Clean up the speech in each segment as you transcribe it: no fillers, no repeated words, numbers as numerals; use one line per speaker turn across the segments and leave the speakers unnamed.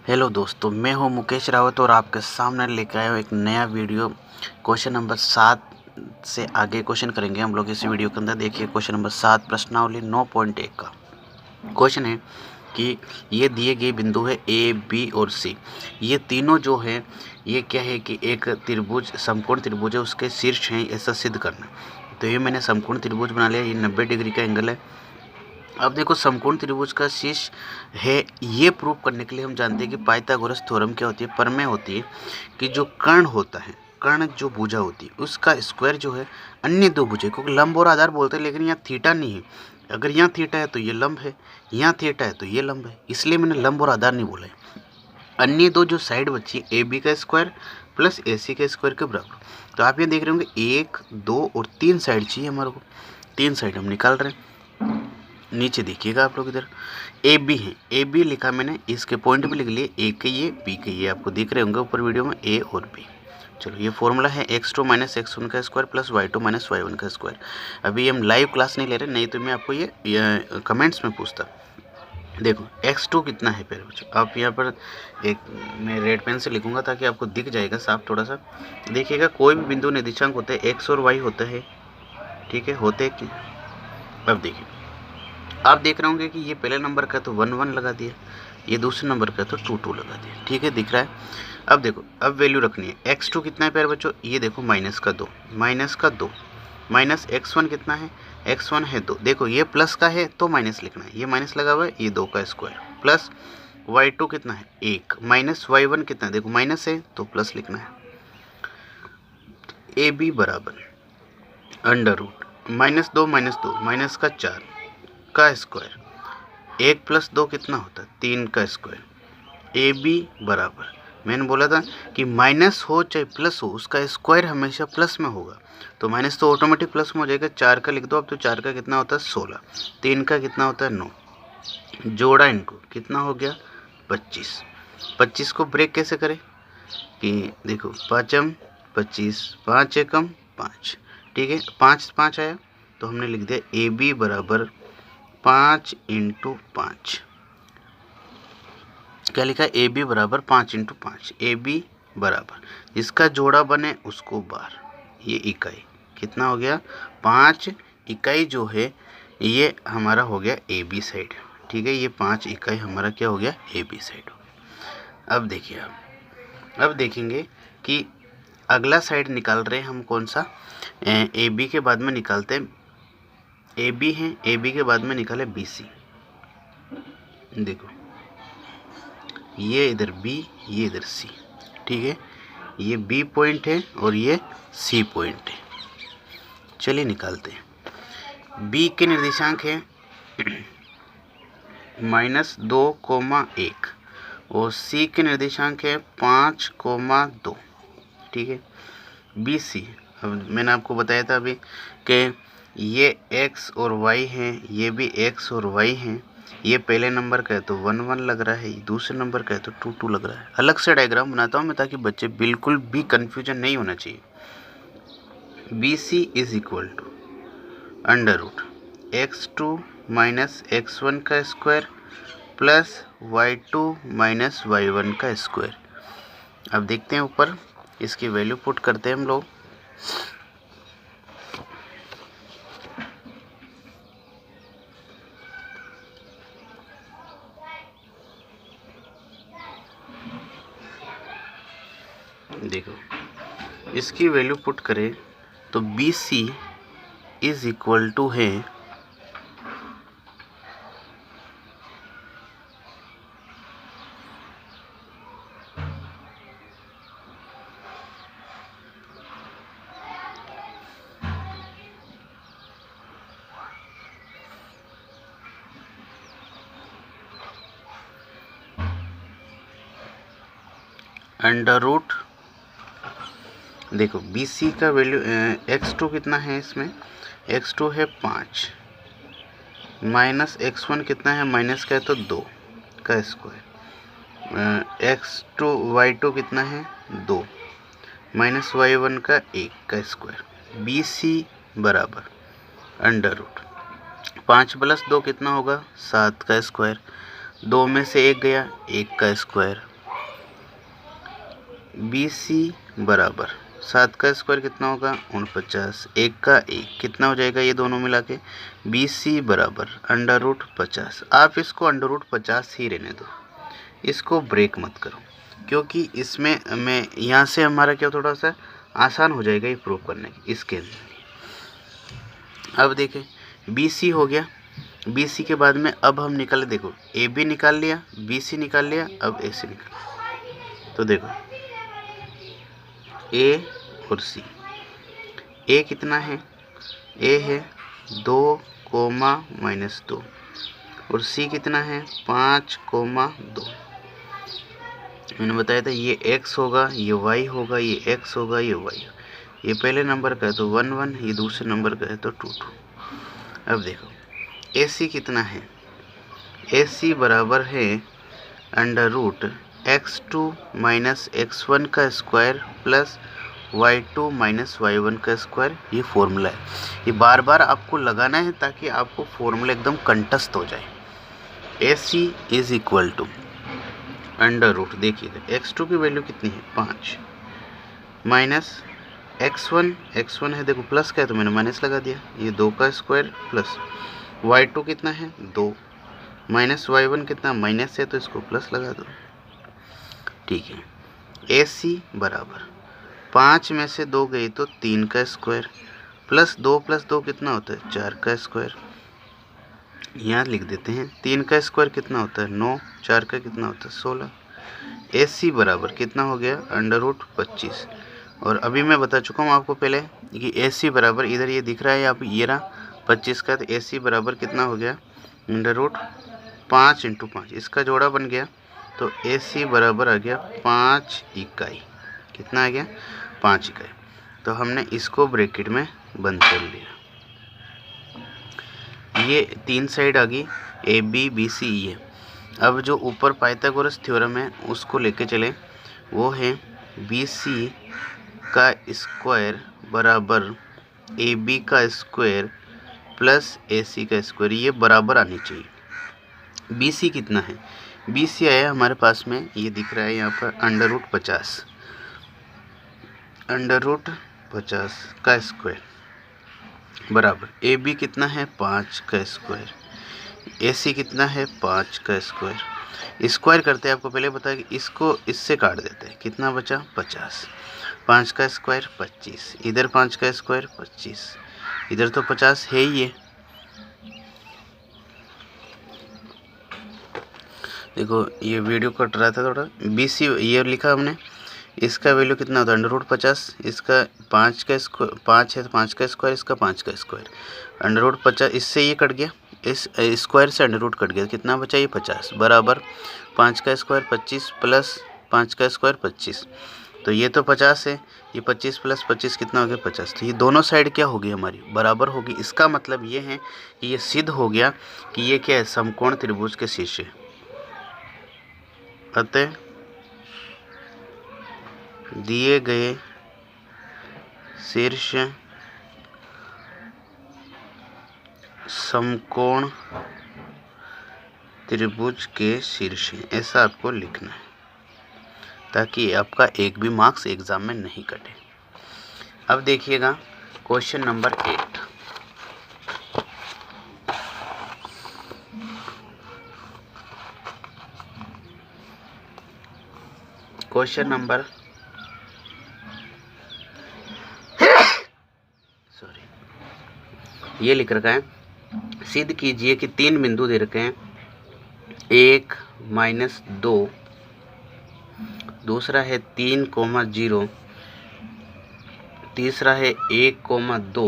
Hello दोस्तों, मैं हूं मुकेश रावत और आपके सामने लेकर आया हूं एक नया वीडियो। क्वेश्चन नंबर 7 से आगे क्वेश्चन करेंगे हम लोग इस वीडियो के अंदर। देखिए क्वेश्चन नंबर 7 प्रश्नावली 9.1 का क्वेश्चन है कि ये दिए गए बिंदु है ए, बी और सी। ये तीनों जो है ये क्या है कि एक त्रिभुज, समकोण त्रिभुज है, उसके शीर्ष हैं, ऐसा सिद्ध करना। तो ये मैंने समकोण त्रिभुज बना लिया। ये 90 डिग्री का एंगल है। अब देखो समकोण त्रिभुज का शीर्ष है, ये प्रूव करने के लिए हम जानते हैं कि पाइथागोरस थ्योरम क्या होती है, प्रमेय होती है कि जो कर्ण होता है, कर्ण जो भुजा होती है उसका स्क्वायर जो है अन्य दो भुजा, क्योंकि लंब और आधार बोलते हैं, लेकिन यहाँ थीटा नहीं है। अगर यहाँ थीटा है तो ये लंब है, यहाँ थीटा है तो ये लंब है, इसलिए मैंने लंब और आधार नहीं बोला है। अन्य दो जो साइड बची ए बी का स्क्वायर प्लस ए सी का स्क्वायर के बराबर। तो आप ये देख रहे होंगे 1, 2 और 3 साइड चाहिए हमारे को। 3 साइड हम निकाल रहे हैं। नीचे देखिएगा आप लोग, इधर ए बी है, ए बी लिखा मैंने, इसके पॉइंट भी लिख लिए, ए के ये बी के ये, आपको दिख रहे होंगे ऊपर वीडियो में ए और बी। चलो ये फॉर्मूला है x2 माइनस x1 का square plus y2 minus y1 का स्क्वायर। अभी हम लाइव क्लास नहीं ले रहे, नहीं तो मैं आपको ये कमेंट्स में पूछता। देखो x2 कितना है प्यारे बच्चों, आप यहाँ पर एक मैं रेड पेन से लिखूंगा ताकि आपको दिख जाएगा साफ थोड़ा सा। देखिएगा कोई भी बिंदु निर्देशांक होते हैं x और y होता है, ठीक है, होते हैं। अब देखिए आप देख रहे होंगे कि ये पहले नंबर का तो 1 1 लगा दिया, ये दूसरे नंबर का तो 2 2 लगा दिया, ठीक है, दिख रहा है। अब देखो अब वैल्यू रखनी है। x2 कितना है प्यारे बच्चों, ये देखो माइनस का 2 माइनस x1 कितना है, x1 है 2। देखो ये प्लस का है तो माइनस लिखना है, ये माइनस लगा हुआ है, ये 2 का स्क्वायर प्लस y2 कितना है 1 माइनस y1 कितना है, देखो माइनस है तो प्लस लिखना है। ए बी बराबर अंडर रूट -2 माइनस का 4 का स्क्वायर, 1 प्लस 2 कितना होता है 3 का स्क्वायर। ए बी बराबर, मैंने बोला था कि माइनस हो चाहे प्लस हो उसका स्क्वायर हमेशा प्लस में होगा, तो माइनस तो ऑटोमेटिक प्लस में हो जाएगा। 4 का लिख दो अब, तो 4 का कितना होता है 16, 3 का कितना होता है 9, जोड़ा इनको कितना हो गया 25। 25 को ब्रेक कैसे करें कि देखो 5 25, 5 एकम 5, ठीक है, 5 5 आया तो हमने लिख दिया ए बी बराबर 5 × 5। क्या लिखा, ए बी बराबर 5 × 5। ए बी बराबर जिसका जोड़ा बने उसको बार, ये इकाई कितना हो गया 5 इकाई जो है ये हमारा हो गया ए बी साइड, ठीक है, ये 5 इकाई हमारा क्या हो गया ए बी साइड हो गया। अब देखिए अब देखेंगे कि अगला साइड निकाल रहे हैं हम कौन सा, ए बी के बाद में निकालते हैं, ए बी है, ए बी के बाद में निकाले बी सी। देखो ये इधर बी, ये इधर सी, ठीक है, ये बी पॉइंट है और ये सी पॉइंट है। चलिए निकालते हैं। बी के निर्देशांक है -2,1 और सी के निर्देशांक है 5,2, ठीक है। बी सी, अब मैंने आपको बताया था अभी कि ये x और y हैं, ये भी x और y हैं। ये पहले नंबर का है तो 1 1 लग रहा है, दूसरे नंबर का है तो 2 2 लग रहा है। अलग से डायग्राम बनाता हूँ मैं ताकि बच्चे बिल्कुल भी कन्फ्यूजन नहीं होना चाहिए। B C is equal to under root x2 minus x1 का square plus y2 minus y1 का स्क्वायर। अब देखते हैं ऊपर इसकी वैल्यू पुट करते हैं हम लोग। देखो इसकी वैल्यू पुट करें तो B C is equal to है अंडर रूट, देखो बी सी का वैल्यू x2 कितना है, इसमें x2 है 5 माइनस x1 कितना है, माइनस का है तो 2 का स्क्वायर, x2 y2 कितना है 2 माइनस y1 का 1 का स्क्वायर। बी सी बराबर अंडर रूट 5 प्लस 2 कितना होगा 7 का स्क्वायर, 2 में से 1 गया 1 का स्क्वायर BC बराबर 7 का स्क्वायर कितना होगा 49, 1 का 1 कितना हो जाएगा ये दोनों मिला के, BC बराबर √50। आप इसको √50 ही रहने दो, इसको ब्रेक मत करो, क्योंकि इसमें मैं यहाँ से हमारा क्या थोड़ा सा आसान हो जाएगा ये प्रूव करने की इसके अंदर। अब देखें BC हो गया, BC के बाद में अब हम निकाले, देखो AB निकाल लिया, BC निकाल लिया, अब AC निकाल। तो देखो A और C, A कितना है, A है 2, -2 और C कितना है 5, 2। मैंने बताया था ये x होगा, ये y होगा, ये x होगा, ये y। ये पहले नंबर का है तो 1, 1, ये दूसरे नंबर का है तो 2, 2। अब देखो AC कितना है, AC बराबर है √x2 - x1 का स्क्वायर प्लस y2 - y1 का स्क्वायर। ये फॉर्मूला है, ये बार बार आपको लगाना है ताकि आपको फॉर्मूला एकदम कंठस्थ हो जाए। AC इज इक्वल टू √ देखिए x2 की वैल्यू कितनी है 5 माइनस x1 है, देखो प्लस का है तो मैंने माइनस लगा दिया, ये 2 का स्क्वायर प्लस y2 कितना है 2 माइनस y1 कितना माइनस है तो इसको प्लस लगा दो। ठीक है, AC बराबर 5 में से 2 गई तो 3 का स्क्वायर प्लस 2 कितना होता है 4 का स्क्वायर। यहाँ लिख देते हैं 3 का स्क्वायर कितना होता है 9, 4 का कितना होता है 16। AC बराबर कितना हो गया √25। और अभी मैं बता चुका हूँ आपको पहले कि AC बराबर इधर ये दिख रहा है आप ये रहा 25 का, तो AC बराबर कितना हो गया √5 × 5, इसका जोड़ा बन गया तो AC बराबर आ गया 5 इकाई। कितना आ गया 5 इकाई। तो हमने इसको ब्रैकेट में बंद कर लिया। ये 3 साइड आ गई AB BC ये। अब जो ऊपर पाइथागोरस थ्योरम है उसको लेके चले, वो है BC का स्क्वायर बराबर AB का स्क्वायर प्लस AC का स्क्वायर, ये बराबर आनी चाहिए। BC कितना है, BC आया हमारे पास में, ये दिख रहा है यहाँ पर √50 का स्क्वायर बराबर AB कितना है 5 का स्क्वायर, AC कितना है 5 का स्क्वायर। स्क्वायर करते हैं, आपको पहले बताया कि इसको इससे काट देते हैं, कितना बचा 50, 5 का स्क्वायर 25, इधर 5 का स्क्वायर 25, इधर तो 50 है ही है। देखो ये वीडियो कट रहा था थोड़ा। BC ये लिखा हमने, इसका वैल्यू कितना होता है √50, इसका 5 का स्क्वायर 5 है तो 5 का स्क्वायर, इसका 5 का स्क्वायर √50, इससे ये कट गया, इस स्क्वायर से √ कट गया, कितना बचा ये 50 बराबर 5 का स्क्वायर 25 प्लस 5 का स्क्वायर 25, तो ये तो 50 है, ये 25 प्लस 25 कितना हो गया 50। तो ये दोनों साइड क्या होगी हमारी बराबर होगी। इसका मतलब ये है कि ये सिद्ध हो गया कि ये क्या है समकोण त्रिभुज के शीर्ष है। अतः दिए गए शीर्ष समकोण त्रिभुज के शीर्ष है, ऐसा आपको लिखना है ताकि आपका एक भी मार्क्स एग्जाम में नहीं कटे। अब देखिएगा क्वेश्चन नंबर 8। क्वेश्चन नंबर ये लिख रखा है, सिद्ध कीजिए कि 3 बिंदु दे रखे हैं, 1 - 2, दूसरा है 3, 0, तीसरा है 1, 2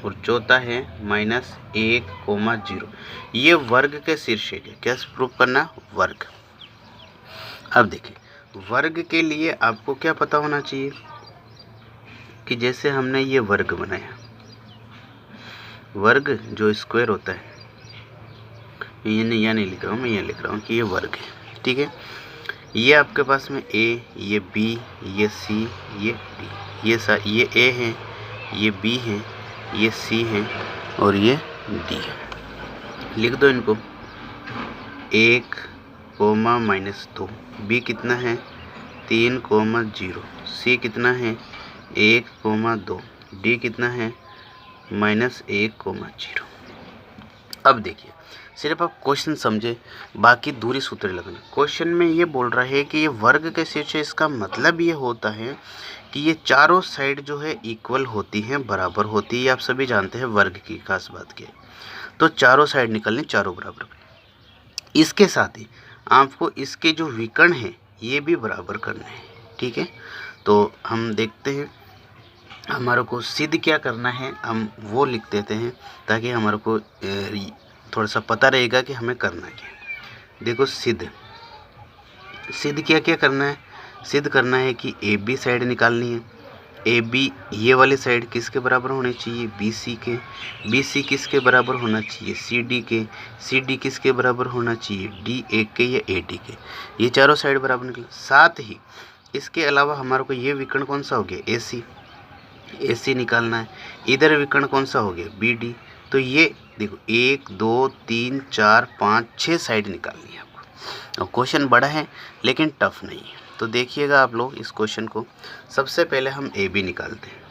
और चौथा है -1, 0। ये वर्ग के शीर्ष है। क्या प्रूफ करना वर्ग। अब देखिए वर्ग के लिए आपको क्या पता होना चाहिए कि जैसे हमने ये वर्ग बनाया, वर्ग जो स्क्वायर होता है, ये नहीं लिख रहा हूँ मैं, ये लिख रहा हूँ कि ये वर्ग है। ठीक है, ये आपके पास में A, ये B, ये C, ये D, ये A है, ये B है, ये C है और ये D है। लिख दो इनको 1, -2, B कितना है 3,0, सी कितना है 1,2, डी कितना है -1,0। अब देखिए सिर्फ आप क्वेश्चन समझे, बाकी दूरी सूत्र लगना। क्वेश्चन में ये बोल रहा है कि ये वर्ग के शीर्ष है, इसका मतलब ये होता है कि ये चारों साइड जो है इक्वल होती हैं, बराबर होती है। आप सभी जानते हैं वर्ग की खास बात क्या है। तो चारों साइड निकलने, चारों बराबर। इसके साथ ही आपको इसके जो विकर्ण हैं ये भी बराबर करने हैं, ठीक है। तो हम देखते हैं, हमारे को सिद्ध क्या करना है हम वो लिख देते हैं, ताकि हमारे को थोड़ा सा पता रहेगा कि हमें करना क्या। देखो सिद्ध क्या क्या करना है, सिद्ध करना है कि ए बी साइड निकालनी है। ए बी ये वाली साइड किसके बराबर होने चाहिए, बी सी के। बी सी किसके बराबर होना चाहिए, सी डी के। सी डी किसके बराबर होना चाहिए, डी ए के या ए डी के। ये चारों साइड बराबर निकले। साथ ही इसके अलावा हमारे को ये विकर्ण कौन सा हो गया, ए सी। ए सी निकालना है। इधर विकर्ण कौन सा हो गया, बी डी। तो ये देखो 1 2 3 4 5 6 साइड निकालनी है आपको। और क्वेश्चन बड़ा है लेकिन टफ नहीं है, तो देखिएगा आप लोग इस क्वेश्चन को। सबसे पहले हम ए बी निकालते हैं।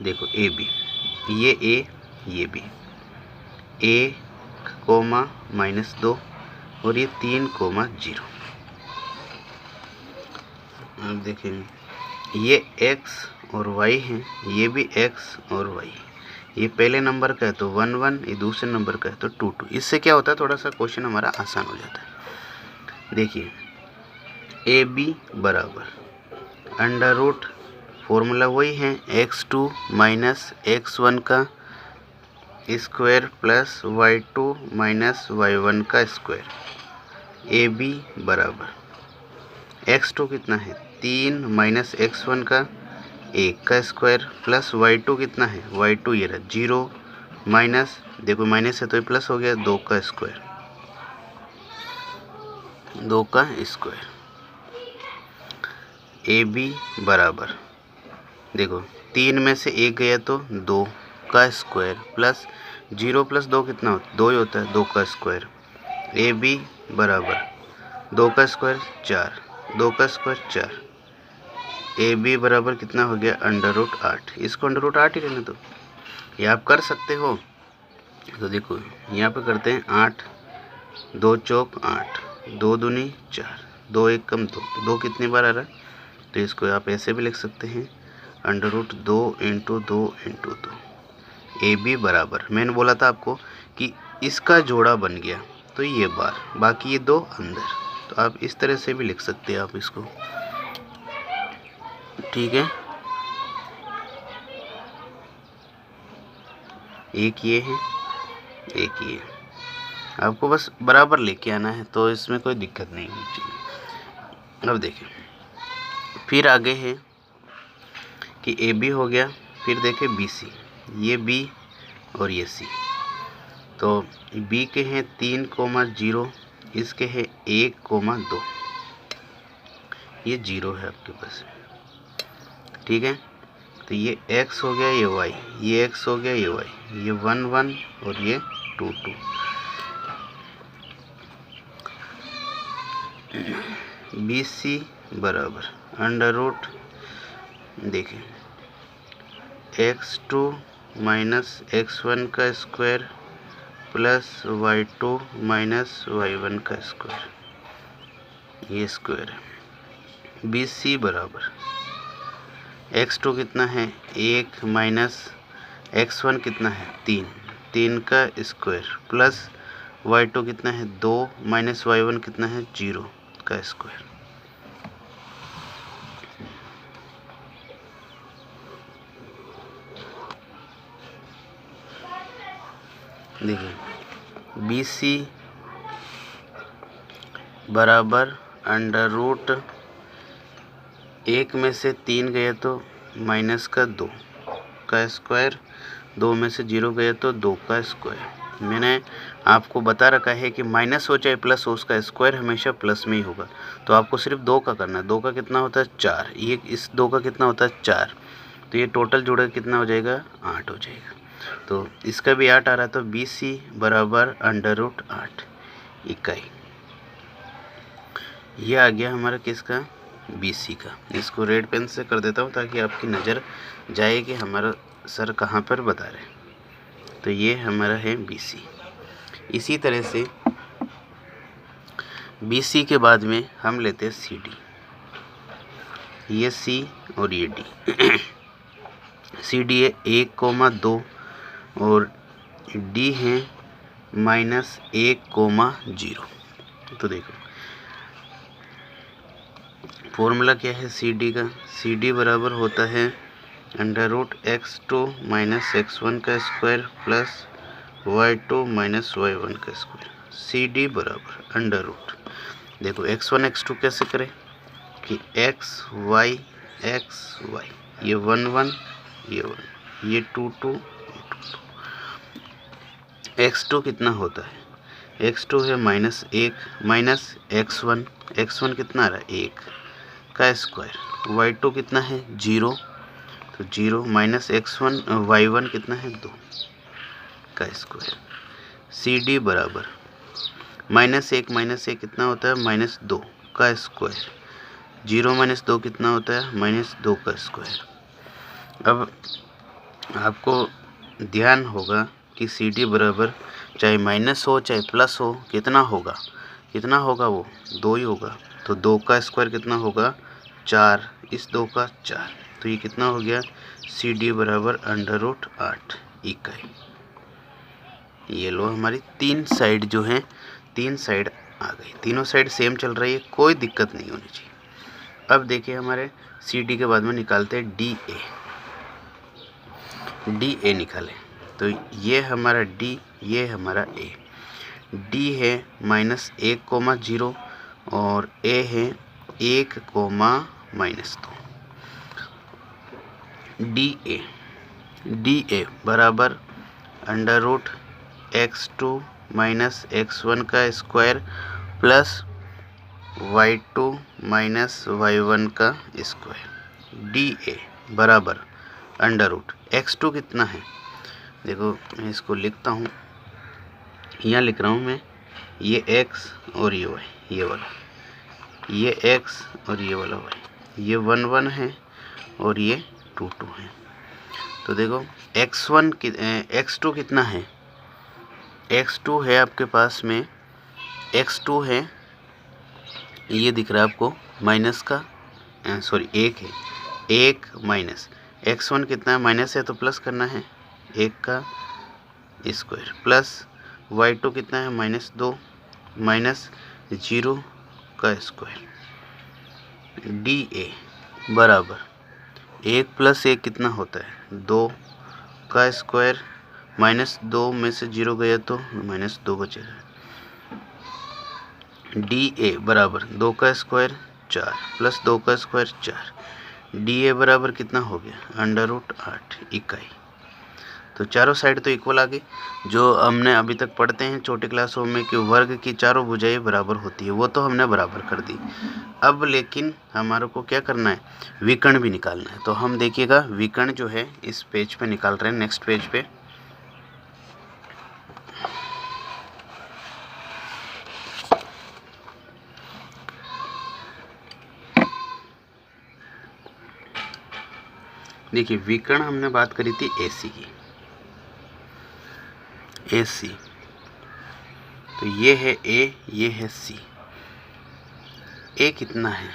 देखो ए बी, ये ए ये बी, 1,-2 और ये 3,0। अब देखेंगे ये x और y हैं, ये भी x और y। ये पहले नंबर का है तो 1 1, ये दूसरे नंबर का है तो 2 2। इससे क्या होता है, थोड़ा सा क्वेश्चन हमारा आसान हो जाता है। देखिए ए बी बराबर अंडर रूट, फॉर्मूला वही है x2 - x1 का स्क्वायर प्लस y2 - y1 का स्क्वायर। ए बी बराबर x2 कितना है 3 - x1 का 1 का स्क्वायर प्लस y2 कितना है, y2 ये रहा 0 माइनस, देखो माइनस है तो ये प्लस हो गया 2 का स्क्वायर, 2 का स्क्वायर। ए बी बराबर देखो 3 में से 1 गया तो 2 का स्क्वायर प्लस 0 + 2 कितना होता है, 2 ही होता है, 2 का स्क्वायर। ए बी बराबर 2 का स्क्वायर 4, 2 का स्क्वायर 4। ए बी बराबर कितना हो गया अंडर रूट 8। इसको अंडर रूट 8 ही रहने दो, ये आप कर सकते हो। तो देखो यहाँ पे करते हैं 8 2 चौक 8, 2 दूनी 4, 2 1 कम 2, 2 कितनी बार आ रहा है, तो इसको आप ऐसे भी लिख सकते हैं अंडर रूट 2 × 2 × 2। ए बी बराबर, मैंने बोला था आपको कि इसका जोड़ा बन गया तो ये बार, बाकी ये 2 अंदर। तो आप इस तरह से भी लिख सकते हैं आप इसको, ठीक है। एक ये है, एक ये, आपको बस बराबर लेके आना है, तो इसमें कोई दिक्कत नहीं होनी चाहिए। अब देखें फिर आगे है कि ए बी हो गया, फिर देखें बी सी, ये बी और ये सी। तो बी के हैं 3,0, इसके है 1,2, ये 0 है आपके पास, ठीक है। तो ये x हो गया, ये y, ये x हो गया, ये y, ये 1 1 और ये 2 2। बी सी बराबर अंडर रूट, देखें x2 - x1 का स्क्वायर प्लस y2 - y1 का स्क्वायर, ये स्क्वायर है। बी सी बराबर x2 कितना है 1 माइनस x1 कितना है 3, 3 का स्क्वायर प्लस y2 कितना है 2 माइनस y1 कितना है 0 का स्क्वायर। देखिए बी सी बराबर अंडर रूट 1 में से 3 गया तो माइनस का 2 का स्क्वायर, 2 में से 0 गया तो 2 का स्क्वायर। मैंने आपको बता रखा है कि माइनस हो चाहे प्लस हो, उसका स्क्वायर हमेशा प्लस में ही होगा। तो आपको सिर्फ 2 का करना है। 2 का कितना होता है 4, ये इस 2 का कितना होता है 4, तो ये टोटल जोड़ के कितना हो जाएगा 8 हो जाएगा। तो इसका भी 8 आ रहा है, तो बी सी बराबर अंडर रूट 8 इकाई। ये आ गया हमारा किसका, BC का। इसको रेड पेन से कर देता हूँ ताकि आपकी नज़र जाए कि हमारा सर कहाँ पर बता रहे। तो ये हमारा है BC। इसी तरह से BC के बाद में हम लेते हैं CD। ये C और ये D। CD है 1,2 और D है -1,0। तो देखो फॉर्मूला क्या है CD का। CD बराबर होता है √x2 - x1 का स्क्वायर प्लस y2 - y1 का स्क्वायर। CD बराबर √ देखो x1 x2 कैसे करें कि x y ये 1 1 ये 1 ये 2 2 x2 कितना होता है, x2 है -1 -x1 कितना आ रहा है 1 का स्क्वायर, y2 कितना है 0 तो 0 -x1 y1 कितना है 2 का स्क्वायर। CD बराबर -1 कितना होता है -2 का स्क्वायर, 0 - 2 कितना होता है -2 का स्क्वायर। अब आपको ध्यान होगा कि CD बराबर चाहे माइनस हो चाहे प्लस हो कितना होगा वो 2 ही होगा। तो 2 का स्क्वायर कितना होगा 4, इस 2 का 4, तो ये कितना हो गया CD बराबर √8 इकाई। ये लो हमारी 3 साइड जो है 3 साइड आ गई, तीनों साइड सेम चल रही है, कोई दिक्कत नहीं होनी चाहिए। अब देखिए हमारे CD के बाद में निकालते हैं DA निकालें। तो ये हमारा D, ये हमारा A। D है -1,0 और A है 1,-2। DA बराबर √x2 - x1 का स्क्वायर प्लस y2 - y1 का स्क्वायर। DA बराबर √x2 कितना है, देखो मैं इसको लिखता हूँ, यहाँ लिख रहा हूँ मैं, ये x और ये y, ये वाला, ये x और ये वाला y, ये 1 1 है और ये 2 2 है। तो देखो x2 कितना है, x2 है आपके पास में, x2 है ये दिख रहा है आपको माइनस का, सॉरी 1 है, 1 माइनस x1 कितना है माइनस है तो प्लस करना है 1 का स्क्वायर प्लस y2 कितना है -2 -0 का स्क्वायर। DA बराबर 1 + 1 कितना होता है 2 का स्क्वायर, -2 में से 0 गया तो -2 बचेगा। DA बराबर 2 का स्क्वायर 4 प्लस 2 का स्क्वायर 4। DA बराबर कितना हो गया √8 इकाई। तो चारों साइड तो इक्वल आ गई। जो हमने अभी तक पढ़ते हैं छोटी क्लासों में कि वर्ग की चारों भुजाएं बराबर होती है, वो तो हमने बराबर कर दी। अब लेकिन हमारे को क्या करना है, विकर्ण भी निकालना है। तो हम देखिएगा विकर्ण जो है इस पेज पे निकाल रहे हैं, नेक्स्ट पेज पे। देखिए विकर्ण हमने बात करी थी AC की, AC। तो ये है A, ये है C। A कितना है,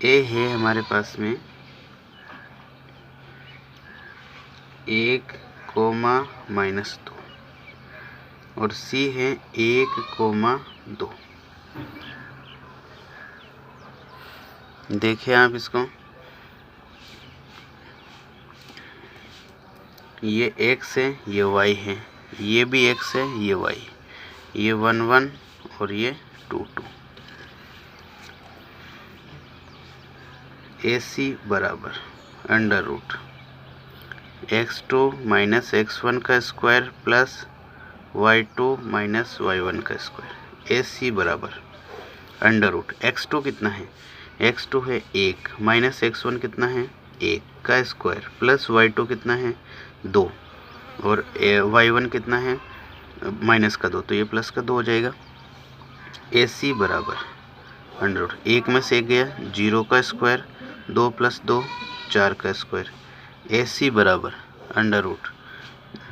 A है हमारे पास में 1, -2 और C है 1,2। देखिए आप इसको, ये x है ये y है, ये भी x है ये y, ये 1 1 और ये 2 2। AC बराबर √x2 - x1 का स्क्वायर प्लस y2 - y1 का स्क्वायर। AC बराबर √x2 कितना है, x2 है 1 -x1 कितना है 1 का स्क्वायर प्लस y2 कितना है 2 और y1 कितना है -2, तो ये प्लस का 2 हो जाएगा। AC बराबर अंडर रूट, एक में से एक गया, 0 का स्क्वायर, 2 + 2 4 का स्क्वायर। AC बराबर अंडर रूट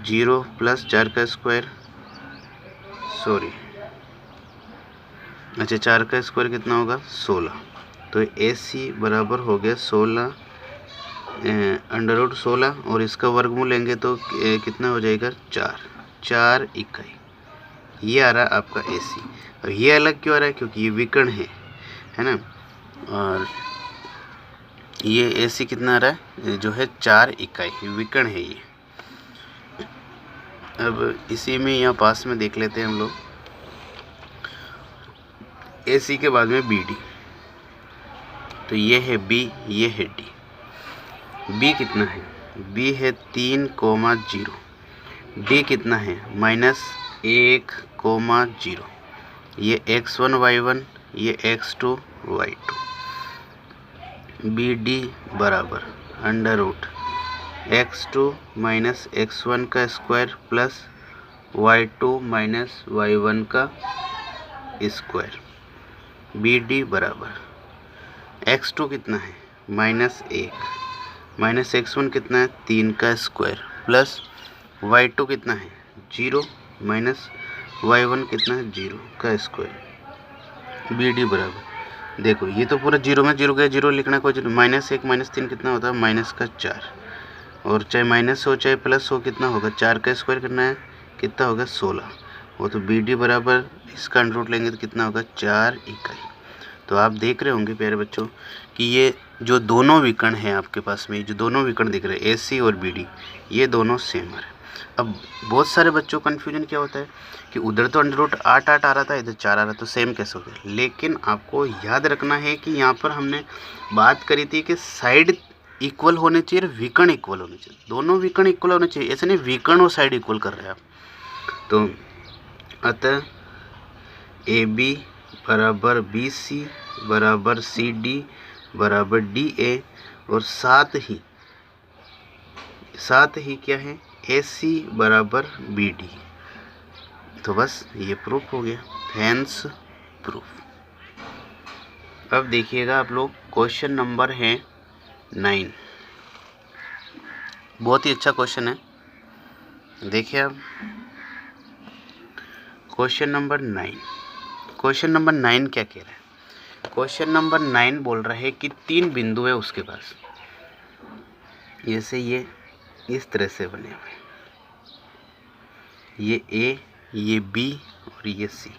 0 + 4 का स्क्वायर, सॉरी अच्छा 4 का स्क्वायर कितना होगा 16। तो AC बराबर हो गया 16 अंडर रूट 16, और इसका वर्गमूल लेंगे तो कितना हो जाएगा 4 इकाई। ये आ रहा है आपका AC। और ये अलग क्यों आ रहा है, क्योंकि ये विकर्ण है ना। और ये AC कितना आ रहा है, जो है 4 इकाई, विकर्ण है ये। अब इसी में यहाँ पास में देख लेते हैं हम लोग, AC के बाद में BD, तो ये है B, ये है D। B कितना है, B है 3,0, D कितना है -1,0, ये x1 y1, ये x2 y2। BD बराबर अंडर रूट x2 - x1 का स्क्वायर प्लस y2 - y1 का स्क्वायर। BD बराबर x2 कितना है -1, -x1 कितना है 3 का स्क्वायर, प्लस y2 कितना है 0, -y1 कितना है 0 का स्क्वायर। BD बराबर, देखो ये तो पूरा 0 में 0 गया, 0 लिखना कोई जरूरी, -1 - 3 कितना होता है -4, और चाहे माइनस हो चाहे प्लस हो कितना होगा 4 का स्क्वायर करना है, कितना होगा 16। वो तो BD बराबर इसका अंडर रूट लेंगे तो कितना होगा 4 इकाई। तो आप देख रहे होंगे प्यारे बच्चों कि ये जो दोनों विकर्ण हैं आपके पास में, जो दोनों विकर्ण दिख रहे हैं AC और BD, ये दोनों सेम है। अब बहुत सारे बच्चों को कन्फ्यूजन क्या होता है कि उधर तो अंडर रूट 8 आ रहा था, इधर 4 आ रहा, तो सेम कैसे हो गया। लेकिन आपको याद रखना है कि यहाँ पर हमने बात करी थी कि साइड इक्वल होने चाहिए, विकर्ण इक्वल होने चाहिए, दोनों विकर्ण इक्वल होने चाहिए, ऐसे नहीं विकर्ण और साइड इक्वल कर रहे हैं आप। तो अतः AB बराबर BC बराबर CD बराबर DA, और साथ ही क्या है AC बराबर BD। तो बस ये प्रूफ हो गया, हेंस प्रूफ। अब देखिएगा आप लोग, क्वेश्चन नंबर है 9, बहुत ही अच्छा क्वेश्चन है। देखिए अब क्वेश्चन नंबर 9, क्वेश्चन नंबर 9 क्या कह रहा है। क्वेश्चन नंबर 9 बोल रहा है कि 3 बिंदु है उसके पास, जैसे ये इस तरह से बने हुए, ये A, ये B और ये C।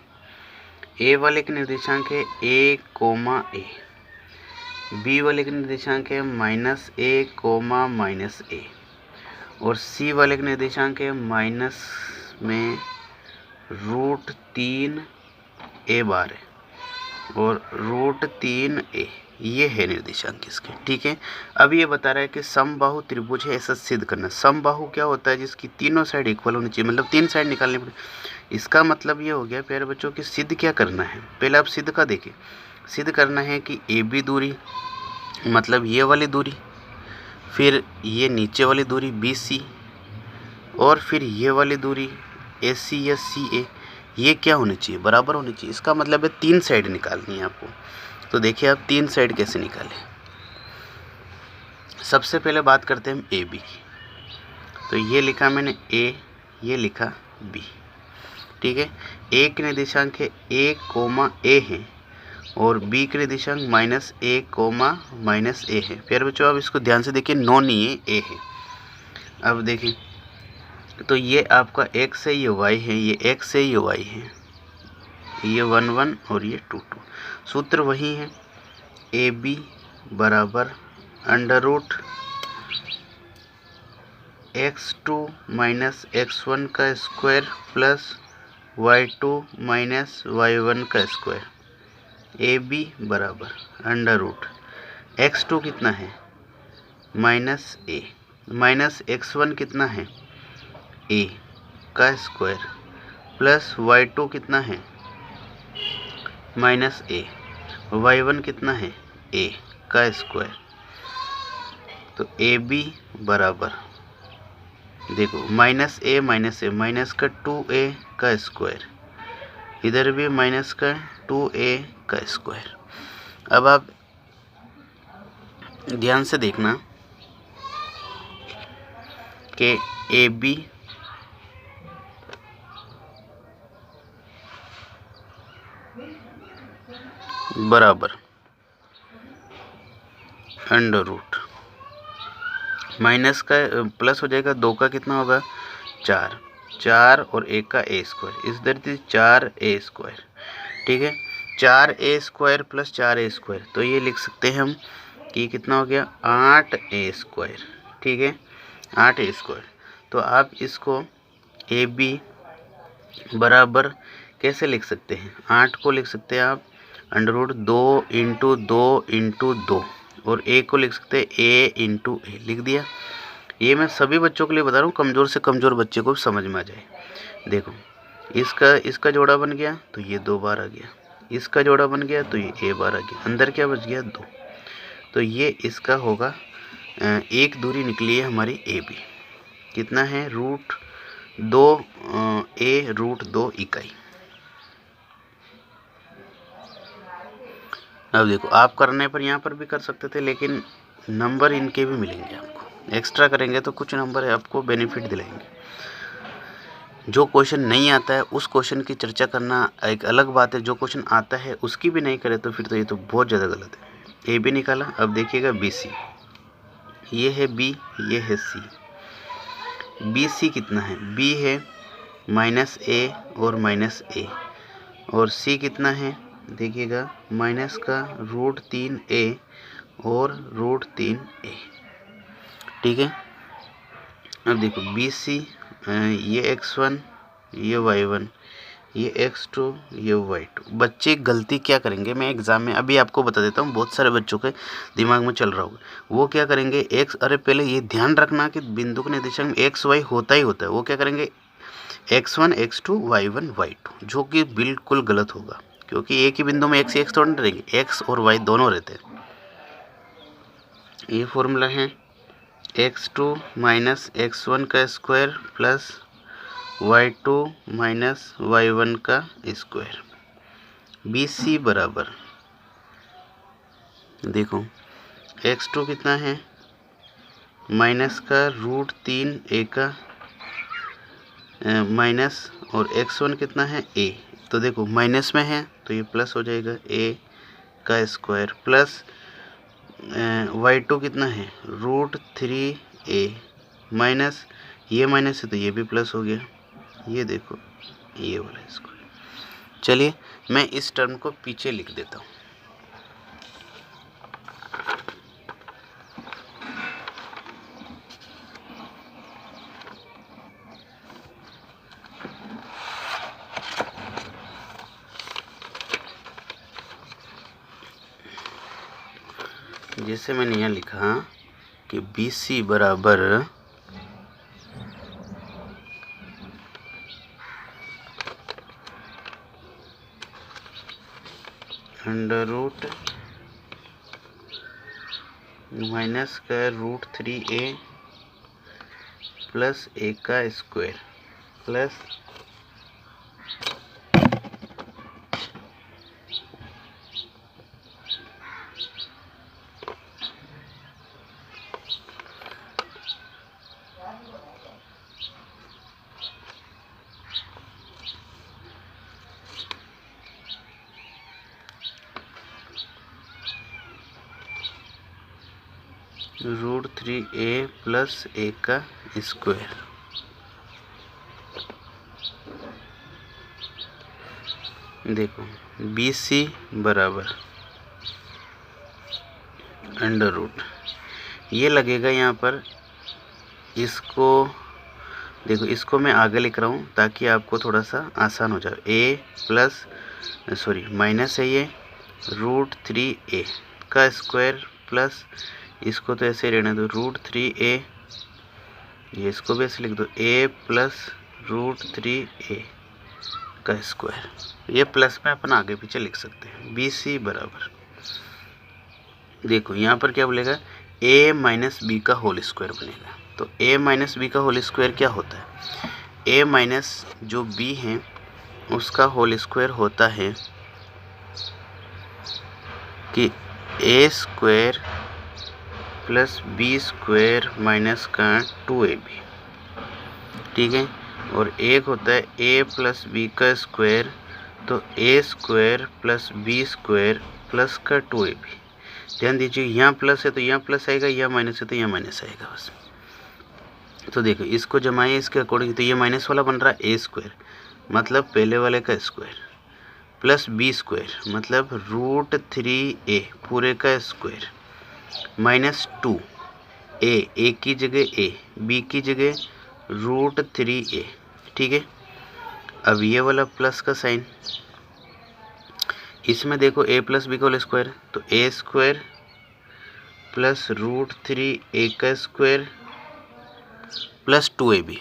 A वाले के निर्देशांक है A, B वाले के निर्देशांक है -A, -A, और C वाले के निर्देशांक है माइनस में √3A बार है और √3A, ये है निर्देशांक इसके। ठीक है, अब ये बता रहा है कि समबाहु त्रिभुज है, ऐसा सिद्ध करना। समबाहु क्या होता है, जिसकी तीनों साइड इक्वल होनी चाहिए, मतलब 3 साइड निकालनी पड़े। इसका मतलब ये हो गया प्यारे बच्चों कि सिद्ध क्या करना है। पहले आप सिद्ध का देखिए, सिद्ध करना है कि AB दूरी, मतलब ये वाली दूरी, फिर ये नीचे वाली दूरी BC, और फिर ये वाली दूरी AC या CA, ये क्या होनी चाहिए, बराबर होनी चाहिए। इसका मतलब है 3 साइड निकालनी है आपको। तो देखिए आप 3 साइड कैसे निकालें। सबसे पहले बात करते हैं हम AB की। तो ये लिखा मैंने A, ये लिखा B। ठीक है, A के निर्देशांक है A, है, और B के निर्देशांक -A, है। फिर बच्चों आप इसको ध्यान से देखिए, नो नहीं है, A है। अब देखिए, तो ये आपका X है, ये Y है, ये X है, ये Y है, ये 1 1 और ये 2 2। सूत्र वही है, AB बराबर अंडर रूट x2 - x1 का स्क्वायर प्लस y2 - y1 का स्क्वायर। AB बराबर अंडर रूट x2 कितना है -A, -x1 कितना है A का स्क्वायर, प्लस y2 कितना है -A, y1 कितना है A का स्क्वायर। तो AB बराबर, देखो -A माइनस का 2A का स्क्वायर, इधर भी माइनस का 2A का स्क्वायर। अब आप ध्यान से देखना कि ए बी बराबर अंडर रूट माइनस का प्लस हो जाएगा, 2 का कितना होगा 4, 4 और 1 का ए स्क्वायर, इस धरती 4a², ठीक है। 4a² प्लस 4a², तो ये लिख सकते हैं हम कि ये कितना हो गया 8a², ठीक है 8a²। तो आप इसको ए बी बराबर कैसे लिख सकते हैं, 8 को लिख सकते हैं आप अंडर रूट 2 इंटू 2 इंटू 2, और ए को लिख सकते हैं ए इंटू ए, लिख दिया। ये मैं सभी बच्चों के लिए बता रहा हूँ, कमज़ोर से कमज़ोर बच्चे को समझ में आ जाए। देखो इसका जोड़ा बन गया तो ये 2 बार आ गया, इसका जोड़ा बन गया तो ये ए बार आ गया, अंदर क्या बच गया 2, तो ये इसका होगा एक दूरी निकली है हमारी ए बी, कितना है √2 ए √2 इकाई। अब देखो आप करने पर यहाँ पर भी कर सकते थे, लेकिन नंबर इनके भी मिलेंगे आपको, एक्स्ट्रा करेंगे तो कुछ नंबर है आपको बेनिफिट दिलाएंगे। जो क्वेश्चन नहीं आता है उस क्वेश्चन की चर्चा करना एक अलग बात है, जो क्वेश्चन आता है उसकी भी नहीं करे तो फिर तो ये तो बहुत ज़्यादा गलत है। ए बी निकाला, अब देखिएगा बी सी, ये है बी, ये है सी। बी सी कितना है, बी है -a और -a, और सी कितना है देखिएगा माइनस का √3a और √3a, ठीक है। अब देखो बी सी, ये x1 ये y1 ये x2 ये y2। बच्चे गलती क्या करेंगे, मैं एग्ज़ाम में अभी आपको बता देता हूँ, बहुत सारे बच्चों के दिमाग में चल रहा होगा। वो क्या करेंगे अरे पहले ये ध्यान रखना कि बिंदु के निर्देशांक में x y होता ही होता है। वो क्या करेंगे x1 x2 y1 y2, जो कि बिल्कुल गलत होगा, क्योंकि एक ही बिंदु में x थोड़ा नहीं रहेंगे, x और y दोनों रहते हैं। ये फॉर्मूला है x2 माइनस x1 का square plus y2 minus y1 का स्क्वायर। बी सी बराबर देखो x2 कितना है माइनस का √3a का माइनस, और x1 कितना है a, तो देखो माइनस में है तो ये प्लस हो जाएगा a का स्क्वायर प्लस y2 कितना है √3a माइनस, ये माइनस है तो ये भी प्लस हो गया, ये देखो ये वाला इसको। चलिए मैं इस टर्म को पीछे लिख देता हूँ। जैसे मैंने यहाँ लिखा कि बी सी बराबर अंडर रूट माइनस का √3a प्लस a का square plus √3a plus a का स्क्वायर। देखो बी सी बराबर अंडर रूट, ये लगेगा यहाँ पर, इसको देखो इसको मैं आगे लिख रहा हूँ ताकि आपको थोड़ा सा आसान हो जाए। a प्लस माइनस है ये √3a का स्क्वायर प्लस, इसको तो ऐसे रहने दो √3a, ये इसको भी ऐसे लिख दो a प्लस √3a का स्क्वायर। ये प्लस में अपन आगे पीछे लिख सकते हैं। बी सी बराबर देखो यहाँ पर क्या बोलेगा a माइनस बी का होल स्क्वायर बनेगा। तो a माइनस बी का होल स्क्वायर क्या होता है, a माइनस जो b है उसका होल स्क्वायर होता है कि A square plus B square minus का 2ab, ठीक है। और एक होता है ए प्लस बी का स्क्वायर, तो A square plus B square plus का 2ab। ध्यान दीजिए, यहाँ प्लस है तो यहाँ प्लस आएगा, यहाँ माइनस है तो यहाँ माइनस आएगा बस। तो देखो इसको जमाइए इसके अकॉर्डिंग, तो ये माइनस वाला बन रहा है ए स्क्वायर मतलब पहले वाले का स्क्वायर, प्लस बी स्क्वायर मतलब √3a पूरे का स्क्वायर, माइनस 2a, ए की जगह a, b की जगह √3a, ठीक है। अब ये वाला प्लस का साइन, इसमें देखो a प्लस बी का होल स्क्वायर, तो a स्क्वायर प्लस √3a का स्क्वायर प्लस 2ab।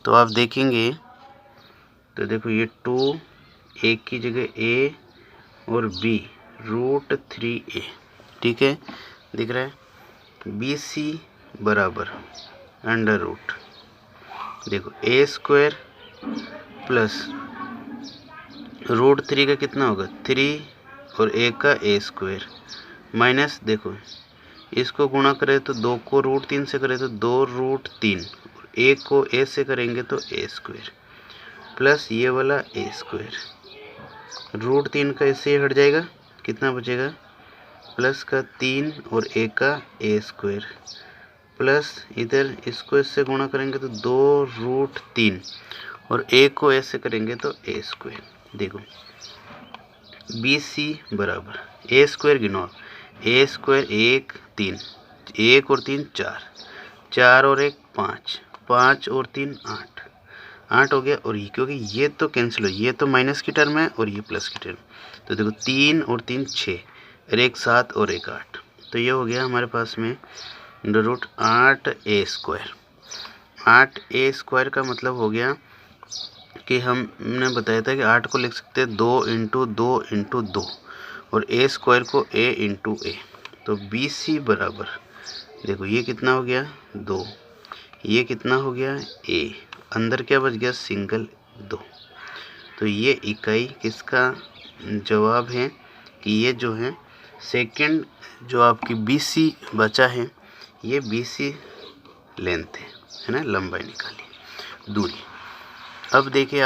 तो आप देखेंगे तो देखो ये 2 a की जगह a और b √3a, ठीक है, दिख रहा है। BC बराबर अंडर रूट, देखो a स्क्वायर प्लस √3 का कितना होगा 3 और a का a स्क्वायर, माइनस देखो इसको गुणा करें तो 2 को √3 से करें तो 2√3, और a को a से करेंगे तो a स्क्वायर, प्लस ये वाला a स्क्वायर, √3 का इससे हट जाएगा, कितना बचेगा प्लस का 3 और a का a स्क्वायर, प्लस इधर इसको इससे गुणा करेंगे तो 2√3 और a को a से करेंगे तो a स्क्वायर। देखो BC बराबर a स्क्वायर गिनो, a स्क्वायर 1 3, 1 और 3 4, 4 और 1 5, 5 और 3 8, 8 हो गया। और ये क्योंकि ये तो कैंसिल हो, ये तो माइनस की टर्म है और ये प्लस की टर्म, तो देखो 3 और 3 6 और 1 7 और 1 8, तो ये हो गया हमारे पास में √8a स्क्वायर। 8a स्क्वायर का मतलब हो गया कि हमने बताया था कि 8 को लिख सकते हैं 2 × 2 × 2 और a स्क्वायर को a × a। तो BC बराबर देखो ये कितना हो गया 2, ये कितना हो गया a, अंदर क्या बच गया सिंगल 2। तो ये इकाई किसका जवाब है कि ये जो है सेकंड जो आपकी BC बचा है, ये BC लेंथ है ना, लंबाई निकाली दूरी। अब देखिए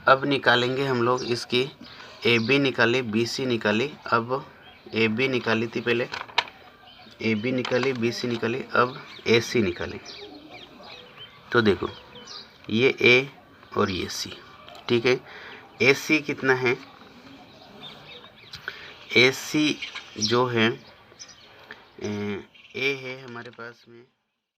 अब निकालेंगे हम लोग इसकी AB निकाली BC निकाली, अब AB निकाली थी पहले, AB निकाली BC निकाली, अब AC निकाली। तो देखो ये A और ये C, ठीक है। AC कितना है, AC जो है A है हमारे पास में